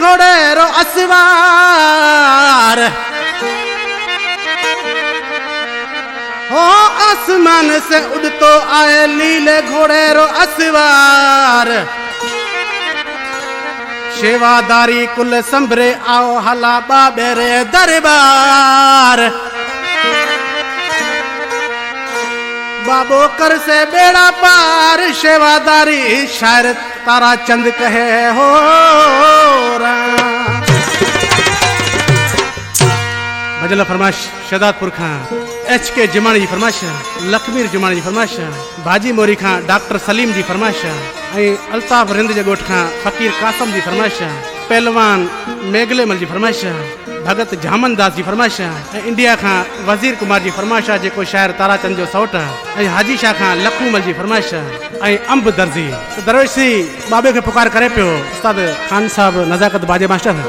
घोड़े रो असवार हो आसमान से उड़तो आए नीले घोड़े रो असवार सेवादारी कुल संभरे आओ हला बाबे रे दरबार बाबो कर से बेड़ा पार सेवादारी शायर तारा चंद कहे हो भजला फरमाश शहदादपुर खां HK जिमाणी जी फरमाश लखमीर जिमाणी जी फरमाश भाजी मोरी खां डॉक्टर सलीम जी फरमाश अल्ताफ रिंद जे गोठ खां फकीर कासम जी फरमाश पहलवान मेघलेमल जी फरमाश भगत झामन दास जी फरमाश इंडिया खां वजीर कुमार जी फरमाश जेको शायर ताराचंद जो सौट हाजी शाह खां लखूमल जी फरमाश अंब दर्जी दरवेशी बाबे के पुकार करे पियो उस्ताद खान साहब नजाकत बाजे मास्टर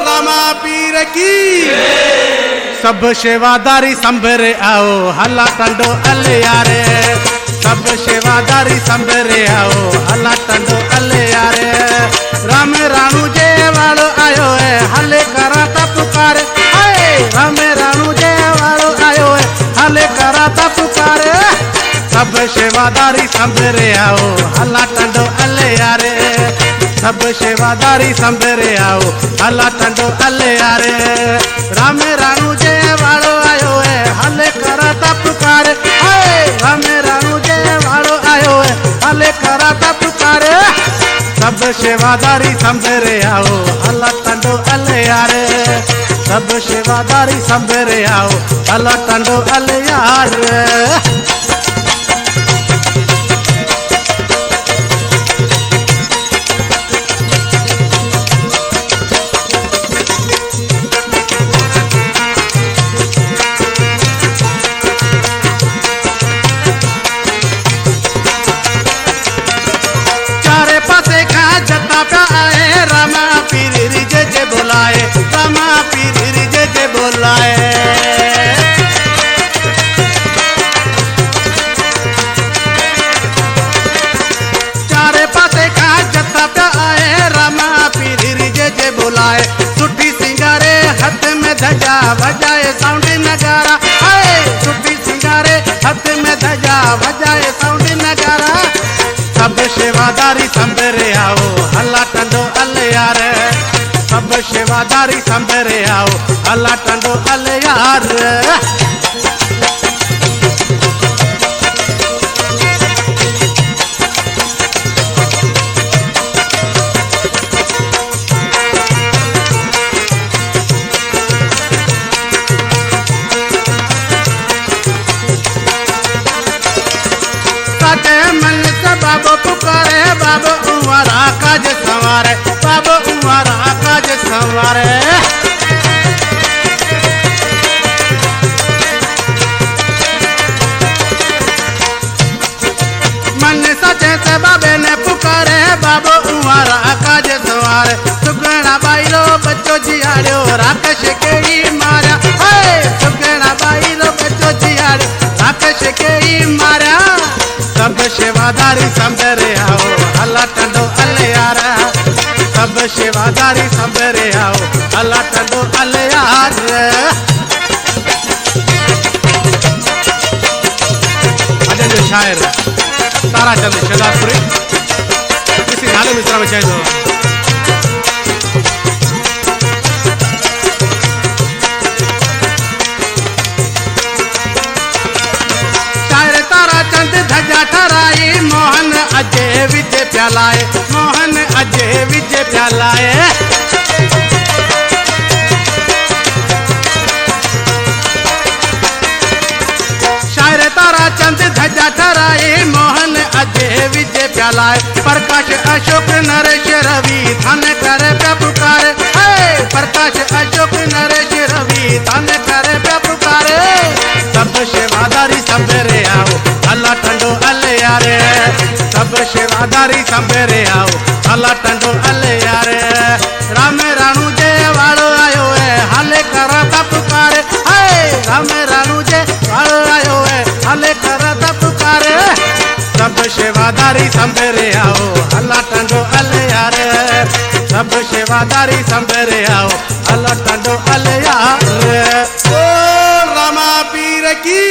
रामा पीर की सब सेवादारी संभरे आओ हला टंडो अले यारे सब सेवादारी संभरे आओ हला टंडो अले यारे राम राणू जे वालो आयो है हले कराता पुकार राम राणू जे वालो आयो है हले कराता पुकार सब सेवादारी संभरे आओ हला टंडो अले यारे सब सेवादारी संभरे आओ हला टंडो अले यारे राम राणू जे वालो आयो है हले कराता पुकार राम राणू जे वालो आयो है हले कराता पुकार सब सेवादारी संभरे आओ हला टंडो अले यारे सब सेवादारी संभरे आओ हला टंडो अले यारे रामा पीर रिजे जे बोलाए रामा पीर रिजे जे बोलाए चारे पासे का जत्ता पे आए रामा पीर रिजे जे बोलाए सुठी सिंगारे हाथ में धजा बजाए साउंड नगारा सुठी सिंगारे हाथ में धजा बजाए साउंड नगारा सब सेवादारी संभरे आओ हला टंडो अले यारे सब सेवादारी संभरे आओ हला टंडो अले यारे बाबो पुकारे बाबो उमारा काज संवारे बाबो उमारा काज संवारे मन सचे से बाबे ने पुकारे बाबो उमारा काज संवारे सुगना बाईरो बच्चो जियाड़ो राकेश के ही मारा सुगना बाईरो बच्चो जियाड़ो राकेश के ही मारा सब सेवादारी संभरे आओ हला टंडो अले यारा सब सेवादारी संभरे आओ हला टंडो अले यारा भजन जो शायर ताराचंद शहदादपुरी किसी नाले मिश्रा में चाहे तो ठराई मोहन अजय विजय प्यालाए मोहन अजय विजय प्यालाए शायर तारा चंद धजा ठराई मोहन अजय विजय प्यालाए प्रकाश अशोक नरेश रवि धन करे पुकार प्रकाश अशोक नरेश रवि धन करे पुकार सब सेवादारी संभरे आओ हला टंडो अले यारे सब सेवादारी संभरे आओ हला टंडो अले यारे राम राणू जे वालो आयो है हले कराता पुकार राम राणू जे वालो आयो है हले कराता पुकार सब सेवादारी संभरे आओ हला टंडो अले यारे सब शेवादारी संबरे आओ अल्लाह टंडो अलिया रे। ओ रामा पीर की